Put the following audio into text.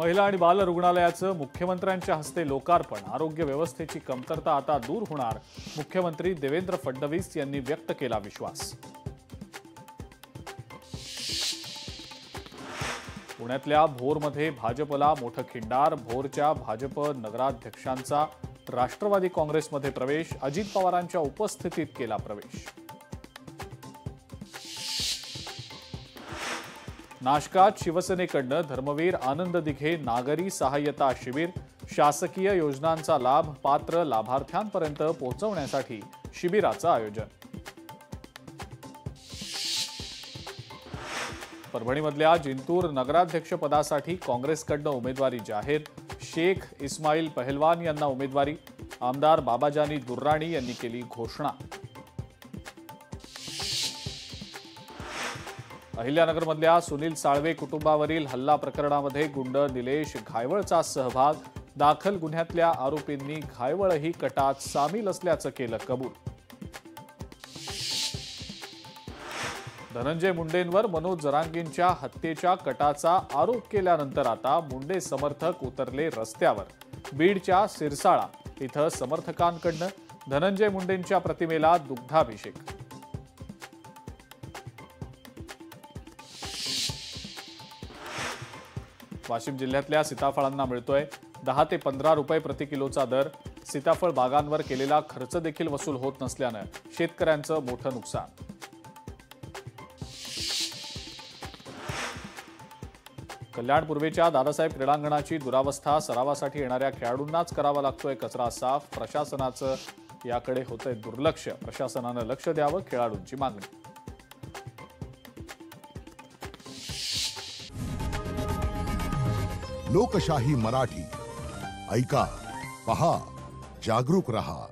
महिला आणि बाल रुग्णालयाचं मुख्यमंत्र्यांच्या हस्ते लोकार्पण। आरोग्य व्यवस्थेची कमतरता आता दूर होणार, मुख्यमंत्री देवेंद्र फडणवीस यांनी व्यक्त केला विश्वास। पुण्यातल्या भोरमध्ये भाजपला मोठं खिंडार। भोरच्या भाजप नगराध्यक्षांचा राष्ट्रवादी काँग्रेसमध्ये प्रवेश। अजित पवारांच्या उपस्थितीत केला प्रवेश। नाशकात शिवसेनेकडनं धर्मवीर आनंद दिघे नागरी सहाय्यता शिबिर। शासकीय योजनांचा लाभ पात्र लाभार्थ्यांपर्यंत पोहोचवण्यासाठी शिबिराचं आयोजन। परभणीमधल्या जिंतूर नगराध्यक्षपदासाठी काँग्रेसकडनं उमेदवारी जाहीर। शेख इस्माईल पहलवान यांना उमेदवारी। आमदार बाबाजानी दुर्राणी यांनी केली घोषणा। अहिल्यानगरमधल्या सुनील साळवे कुटुंबावरील हल्ला प्रकरणामध्ये गुंड निलेश घायवळचा सहभाग। दाखल गुन्ह्यातल्या आरोपींनी घायवळही कटात सामील असल्याचं केलं कबूल। धनंजय मुंडेंवर मनोज जरांगेंच्या हत्येच्या कटाचा आरोप केल्यानंतर आता मुंडे समर्थक उतरले रस्त्यावर। बीडच्या सिरसाळा इथं समर्थकांकडनं धनंजय मुंडेंच्या प्रतिमेला दुग्धाभिषेक। वाशिम जिल्ह्यातल्या सीताफळांना मिळतोय 10 ते 15 रुपये प्रति किलोचा दर। सीताफळ बागांवर केलेला खर्च देखील वसूल होत नसल्यानं शेतकऱ्यांचं मोठं नुकसान। कल्याण पूर्वेच्या दादासाहेब क्रीडांगणाची दुरावस्था। सरावासाठी येणाऱ्या खेळाडूंनाच करावा लागतोय कचरा साफ। प्रशासनाचं याकडे होतंय दुर्लक्ष। प्रशासनानं लक्ष द्यावं, खेळाडूंची मागणी। लोकशाही मराठी ऐका, पहा, जागरूक रहा।